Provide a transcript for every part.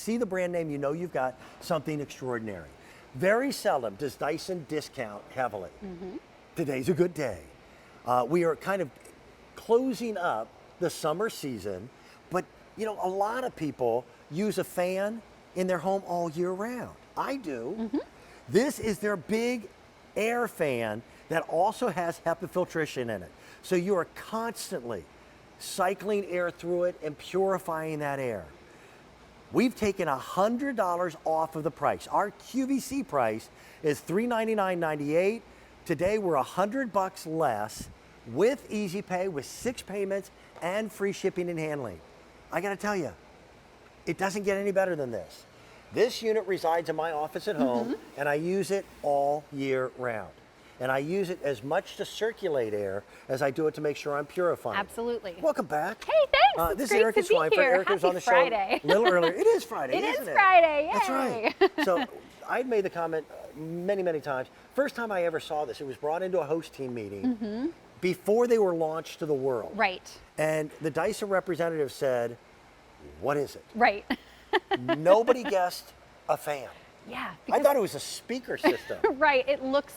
see the brand name, you know you've got something extraordinary. Very seldom does Dyson discount heavily. Today's a good day. We are kind of closing up the summer season, but you know, a lot of people use a fan in their home all year round. I do. This is their big air fan that also has HEPA filtration in it. So you are constantly cycling air through it and purifying that air. We've taken $100 off of the price. Our QVC price is $399.98. Today we're $100 less with Easy Pay, with 6 payments and free shipping and handling. I gotta tell you, it doesn't get any better than this. This unit resides in my office at home, and I use it all year round. And I use it as much to circulate air as I do it to make sure I'm purifying. Absolutely. Welcome back. Hey, thanks. This is great Erica to be Schweinfurt. here. Erica's Happy on the Friday. show a little earlier. It is Friday, It isn't is it? Friday, yay. That's right. So I'd made the comment many, many times. First time I ever saw this, it was brought into a host team meeting before they were launched to the world. Right. And the Dyson representative said, "What is it?" Right. Nobody guessed a fan. Yeah. I thought it was a speaker system. Right. It looks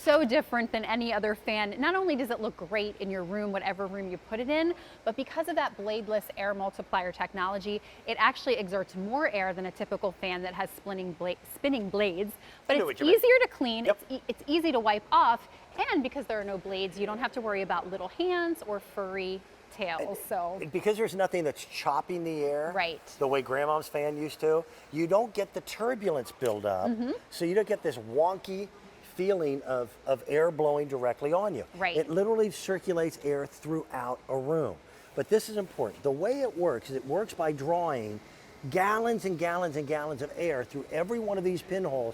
so different than any other fan. Not only does it look great in your room, whatever room you put it in, but because of that bladeless air multiplier technology, it actually exerts more air than a typical fan that has spinning blades. But it's easier to clean, it's easy to wipe off, and because there are no blades, you don't have to worry about little hands or furry tails. So because there's nothing that's chopping the air, right, the way Grandma's fan used to, you don't get the turbulence buildup, so you don't get this wonky feeling of air blowing directly on you. Right. It literally circulates air throughout a room. But this is important. The way it works is it works by drawing gallons and gallons and gallons of air through every one of these pinholes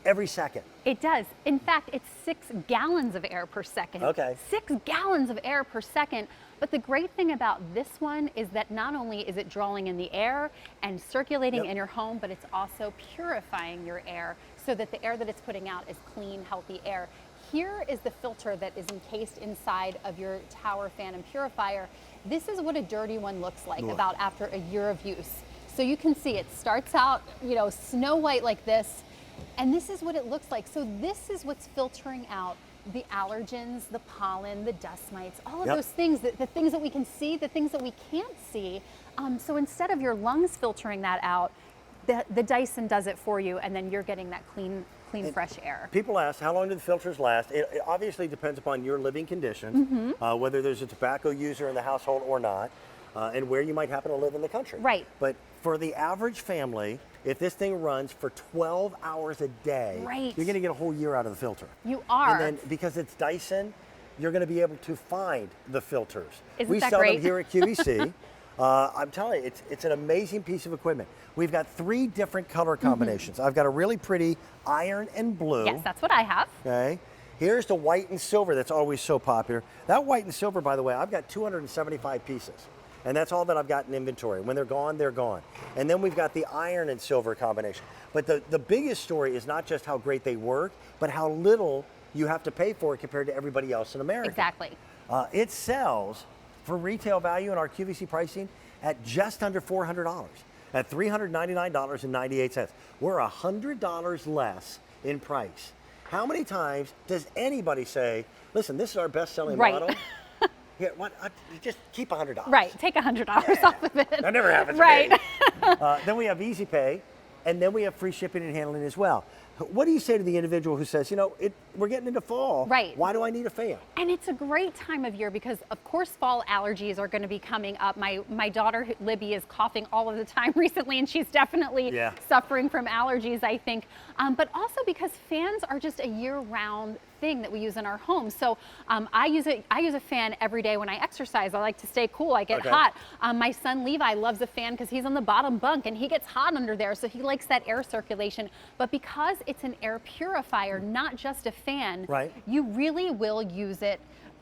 every second. It does. In fact, it's 6 gallons of air per second. Okay. 6 gallons of air per second. But the great thing about this one is that not only is it drawing in the air and circulating in your home, but it's also purifying your air so that the air that it's putting out is clean, healthy air. Here is the filter that is encased inside of your tower fan and purifier. This is what a dirty one looks like about after a year of use. So you can see it starts out, you know, snow white like this, and this is what it looks like. So this is what's filtering out the allergens, the pollen, the dust mites, all of those things, the things that we can see, the things that we can't see. So instead of your lungs filtering that out, the Dyson does it for you, and then you're getting that clean, fresh air. People ask, how long do the filters last? It obviously depends upon your living conditions, whether there's a tobacco user in the household or not, and where you might happen to live in the country. Right. But for the average family, if this thing runs for 12 hours a day, you're going to get a whole year out of the filter. You are. And then because it's Dyson, you're going to be able to find the filters. Isn't that sell great? them here at QVC. I'm telling you, it's an amazing piece of equipment. We've got 3 different color combinations. I've got a really pretty iron and blue. Yes, that's what I have. Okay. Here's the white and silver that's always so popular. That white and silver, by the way, I've got 275 pieces. And that's all that I've got in inventory. When they're gone, they're gone. And then we've got the iron and silver combination. But the biggest story is not just how great they work, but how little you have to pay for it compared to everybody else in America. Exactly. It sells for retail value in our QVC pricing at just under $400, at $399.98. We're $100 less in price. How many times does anybody say, listen, this is our best-selling model? Yeah, just keep $100. Right, take $100 off of it. That never happens to me. Then we have Easy Pay, and then we have free shipping and handling as well. What do you say to the individual who says, you know, we're getting into fall. Right. Why do I need a fan? And it's a great time of year because, of course, fall allergies are going to be coming up. My daughter, Libby, is coughing all of the time recently, and she's definitely suffering from allergies, I think. But also because fans are just a year-round thing that we use in our home. So I use a fan every day when I exercise. I like to stay cool. I get hot. My son Levi loves a fan because he's on the bottom bunk and he gets hot under there. So he likes that air circulation. But because it's an air purifier, not just a fan, you really will use it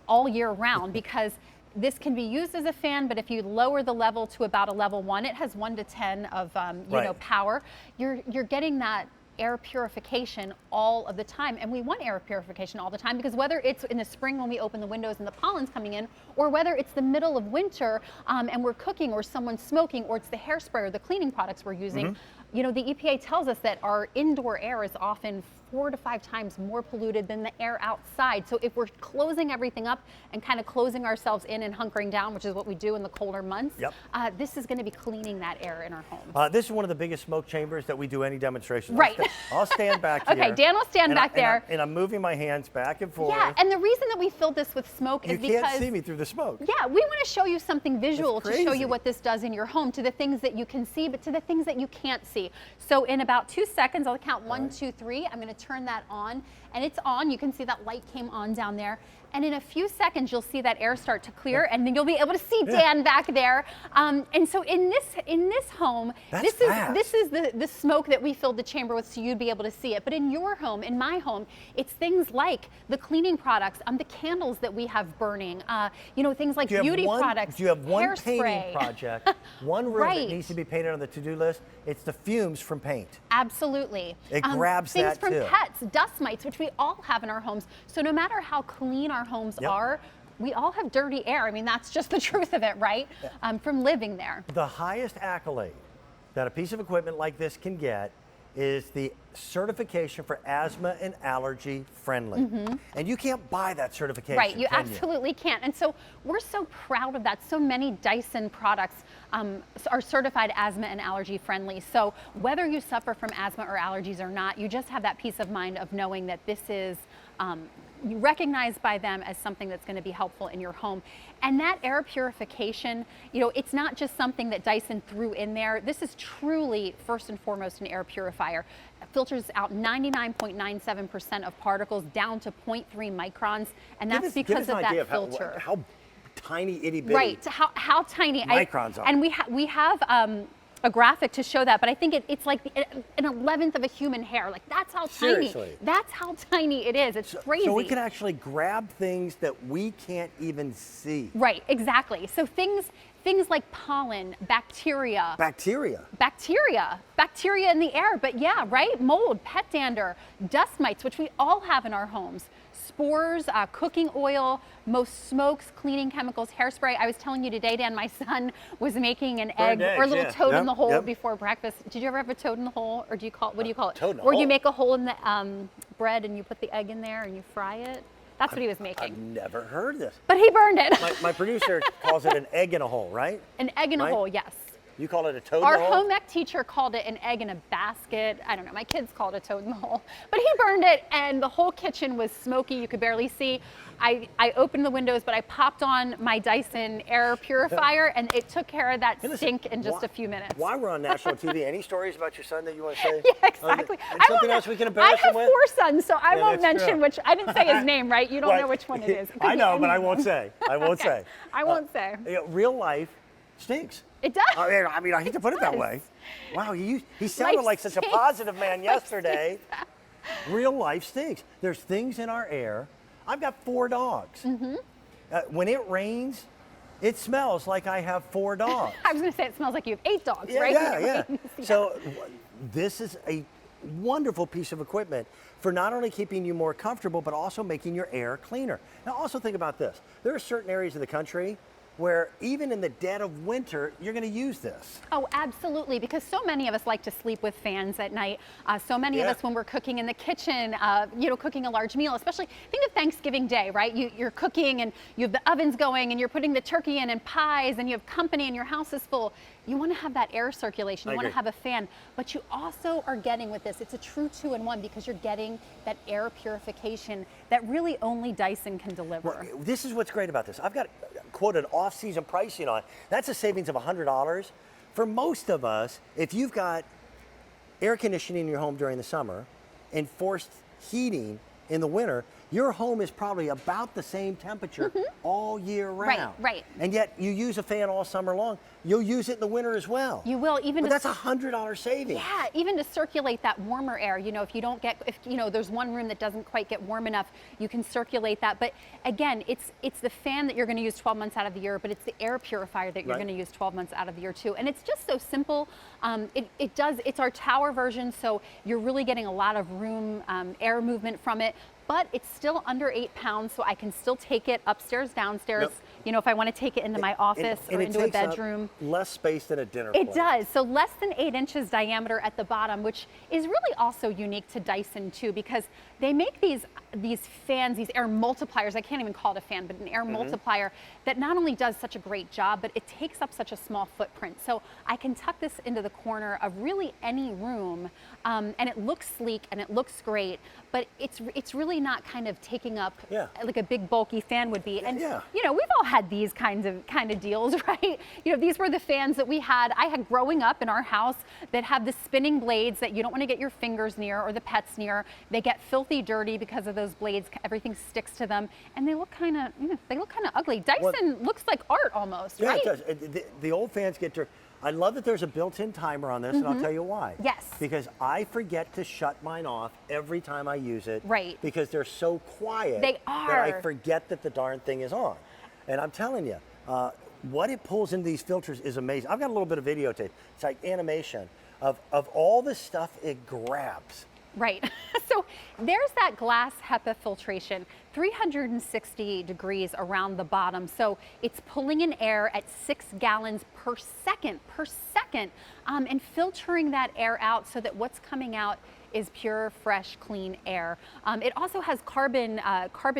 all year round because this can be used as a fan, but if you lower the level to about a level 1, it has 1 to 10 of you know, power. You're getting that air purification all of the time. And we want air purification all the time because whether it's in the spring when we open the windows and the pollen's coming in, or whether it's the middle of winter and we're cooking or someone's smoking, or it's the hairspray or the cleaning products we're using, you know, the EPA tells us that our indoor air is often 4 to 5 times more polluted than the air outside. So if we're closing everything up and kind of closing ourselves in and hunkering down, which is what we do in the colder months, this is going to be cleaning that air in our homes. This is one of the biggest smoke chambers that we do any demonstration. Right. I'll stand back here. Okay, Dan will stand back there. And I'm moving my hands back and forth. Yeah, and the reason that we filled this with smoke is because... You can't see me through the smoke. Yeah, we want to show you something visual to show crazy. you what this does in your home, to the things that you can see, but to the things that you can't see. So in about 2 seconds, I'll count 1, 2, 3. I'm going to turn that on, and it's on. You can see that light came on down there. And in a few seconds, you'll see that air start to clear, and then you'll be able to see Dan back there. And so in this home, this is the smoke that we filled the chamber with, so you'd be able to see it. But in your home, in my home, it's things like the cleaning products, the candles that we have burning, you know, things like beauty products. Do you have one hairspray. painting project, one room that needs to be painted on the to-do list? It's the fumes from paint. Absolutely. It grabs things that from too. pets, dust mites, which we all have in our homes. So no matter how clean our homes are, we all have dirty air. I mean, that's just the truth of it, right? From living there. The highest accolade that a piece of equipment like this can get is the certification for asthma and allergy friendly. And you can't buy that certification. Right, you absolutely can't. And so we're so proud of that. So many Dyson products are certified asthma and allergy friendly. So whether you suffer from asthma or allergies or not, you just have that peace of mind of knowing that this is recognized by them as something that's going to be helpful in your home. And that air purification, you know, it's not just something that Dyson threw in there. This is truly, first and foremost, an air purifier. It filters out 99.97% of particles down to 0.3 microns, and that's because of that filter. How tiny, itty bitty. Right, how tiny. Microns are. And we have a graphic to show that, but I think it's like an 11th of a human hair. Like, that's how tiny. Seriously. That's how tiny it is. It's crazy. So we can actually grab things that we can't even see. Right, exactly. So things like pollen, bacteria in the air, but yeah, right? Mold, pet dander, dust mites, which we all have in our homes. Spores, cooking oil, most smokes, cleaning chemicals, hairspray. I was telling you today, Dan, my son was making an egg or a little toad in the hole before breakfast. Did you ever have a toad in the hole, or what do you call it? Toad in the hole. hole. You make a hole in the bread and you put the egg in there and you fry it. That's what he was making. I've never heard this. But he burned it. My producer calls it an egg in a hole, right? An egg in a hole, yes. You call it a toad Our in the hole? home ec teacher called it an egg in a basket. I don't know, my kids called it a toad in the hole. But he burned it, and the whole kitchen was smoky. You could barely see. I opened the windows, but I popped on my Dyson air purifier, and it took care of that stink in just a few minutes. While we're on national TV, any stories about your son that you want to say? Yeah, exactly. Something else we can embarrass him with? I have 4 sons, so I won't that's mention true. which. I didn't say his name, right? You don't know which one it is. I know, but I won't say. I won't Okay. say. I won't say. Real life stinks. It does. I mean, I hate to put it that way. Wow, he sounded Life like such a stinks. positive man yesterday. Real life stinks. There's things in our air. I've got 4 dogs. When it rains, it smells like I have 4 dogs. I was going to say it smells like you have 8 dogs, Yeah, right? yeah. So this is a wonderful piece of equipment for not only keeping you more comfortable, but also making your air cleaner. Now also think about this. There are certain areas of the country where even in the dead of winter, you're going to use this. Oh, absolutely, because so many of us like to sleep with fans at night. So many of us, when we're cooking in the kitchen, cooking a large meal, especially think of Thanksgiving Day, right? You're cooking and you have the ovens going and you're putting the turkey in and pies and you have company and your house is full. You want to have that air circulation. You want to have a fan, but you also are getting with this. It's a true 2-in-1 because you're getting that air purification that really only Dyson can deliver. Well, this is what's great about this. I've got quoted off-season pricing on. That's a savings of $100. For most of us, if you've got air conditioning in your home during the summer and forced heating in the winter, your home is probably about the same temperature all year round. Right. And yet you use a fan all summer long. You'll use it in the winter as well. You will, even But that's $100 savings. Yeah, even to circulate that warmer air. You know, if you know, there's one room that doesn't quite get warm enough, you can circulate that. But again, it's the fan that you're going to use 12 months out of the year, but it's the air purifier that you're going to use 12 months out of the year too. And it's just so simple. It's our tower version, so you're really getting a lot of room air movement from it. But it's still under 8 pounds, so I can still take it upstairs, downstairs. Yep. You know, if I want to take it into my office or into a bedroom. Less space than a dinner plate. It does. So less than 8 inches diameter at the bottom, which is really also unique to Dyson too, because they make these fans, these air multipliers. I can't even call it a fan, but an air multiplier that not only does such a great job, but it takes up such a small footprint. So I can tuck this into the corner of really any room, and it looks sleek and it looks great, but it's really not kind of taking up like a big bulky fan would be. And you know, we've all had these kind of deals, right? You know, these were the fans that I had growing up in our house that have the spinning blades that you don't want to get your fingers near or the pets near. They get filthy dirty because of those blades. Everything sticks to them, and they look kind of ugly. Dyson looks like art almost, right? Yeah, it does. The old fans get dirty. I love that there's a built-in timer on this, and I'll tell you why. Yes. Because I forget to shut mine off every time I use it. Right. Because they're so quiet. They are. That I forget that the darn thing is on. And I'm telling you, what it pulls into these filters is amazing. I've got a little bit of videotape. It's like animation of all the stuff it grabs. Right. So there's that glass HEPA filtration, 360 degrees around the bottom. So it's pulling in air at 6 gallons per second, and filtering that air out so that what's coming out is pure, fresh, clean air. It also has carbon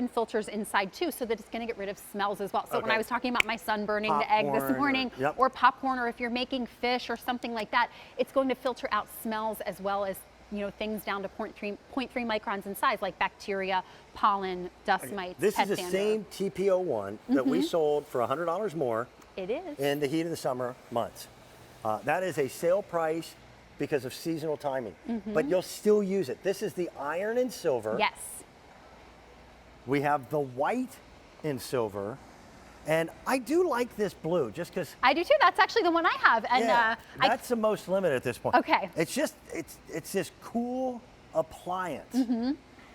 filters inside too, so that it's going to get rid of smells as well. So when I was talking about my son burning the egg this morning, or popcorn, or if you're making fish or something like that, it's going to filter out smells as well as, you know, things down to 0.3 microns in size, like bacteria, pollen, dust mites. This is the same TP01 that we sold for $100 more. It is. In the heat of the summer months. That is a sale price because of seasonal timing, but you'll still use it. This is the iron and silver. Yes. We have the white in silver. And I do like this blue, just because. I do too. That's actually the one I have, and that's the most limited at this point. Okay. It's just it's this cool appliance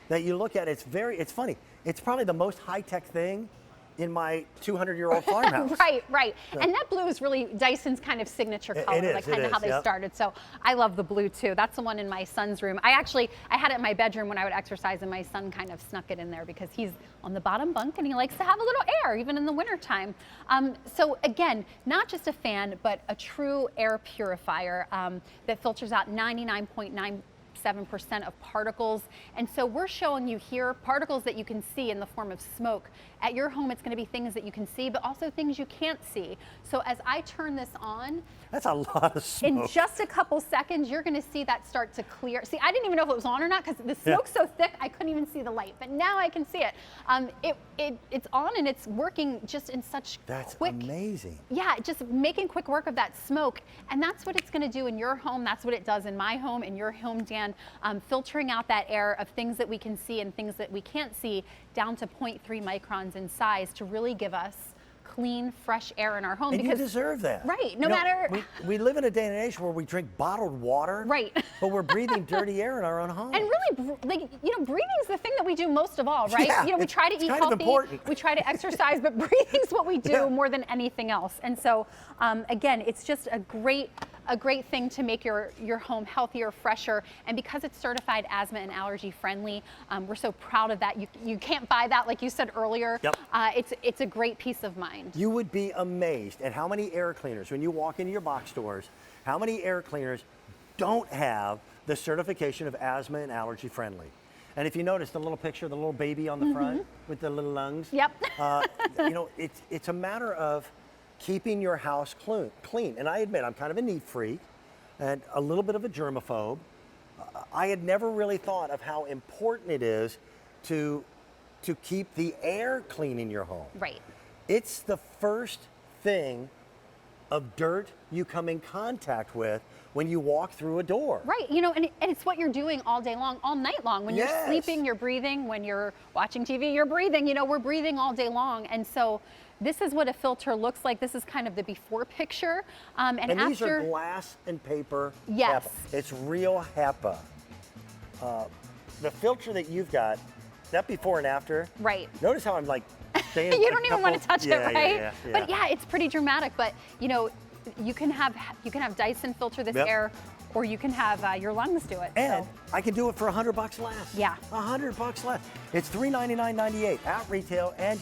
that you look at. It's funny. It's probably the most high-tech thing in my 200-year-old farmhouse. Right. And that blue is really Dyson's kind of signature color, like kind of how they started. So I love the blue too. That's the one in my son's room. I had it in my bedroom when I would exercise, and my son kind of snuck it in there because he's on the bottom bunk and he likes to have a little air, even in the wintertime. So again, not just a fan, but a true air purifier that filters out 99.97% of particles. And so we're showing you here particles that you can see in the form of smoke. At your home, it's going to be things that you can see, but also things you can't see. So as I turn this on, that's a lot of smoke. In just a couple seconds, you're going to see that start to clear. See, I didn't even know if it was on or not because the smoke's so thick, I couldn't even see the light. But now I can see it. It's on and it's working just in such quick. That's amazing. Yeah, just making quick work of that smoke. And that's what it's going to do in your home. That's what it does in my home, in your home, Dan. Filtering out that air of things that we can see and things that we can't see down to 0.3 microns in size to really give us clean, fresh air in our home. And because you deserve that. Right, no matter. We live in a day and age where we drink bottled water. Right. But we're breathing dirty air in our own home. And really, breathing is the thing that we do most of all, right? Yeah, we try to eat healthy, we try to exercise, but breathing's what we do more than anything else. And so, again, it's just a great thing to make your home healthier, fresher, and because it's certified asthma and allergy friendly, we're so proud of that. You can't buy that, like you said earlier. Yep. It's a great peace of mind. You would be amazed at how many air cleaners, when you walk into your box stores, how many air cleaners don't have the certification of asthma and allergy friendly. And if you notice the little picture of the little baby on the front with the little lungs, it's a matter of keeping your house clean. And I admit, I'm kind of a neat freak and a little bit of a germaphobe. I had never really thought of how important it is to keep the air clean in your home. Right. It's the first thing of dirt you come in contact with when you walk through a door. Right, you know, and it's what you're doing all day long, all night long. When you're Yes. sleeping, you're breathing. When you're watching TV, you're breathing. You know, we're breathing all day long. And so this is what a filter looks like. This is kind of the before picture. And These after, are glass and paper Yes. HEPA. It's real HEPA. The filter that you've got, that before and after, right. notice how I'm like staying You a don't even want to couple- touch Yeah, it, right? yeah. But yeah, it's pretty dramatic. But you know, you can have Dyson filter this Yep. air, or you can have your lungs do it. And So, I can do it for $100 less. Yeah. $100 less. It's $399.98 at retail and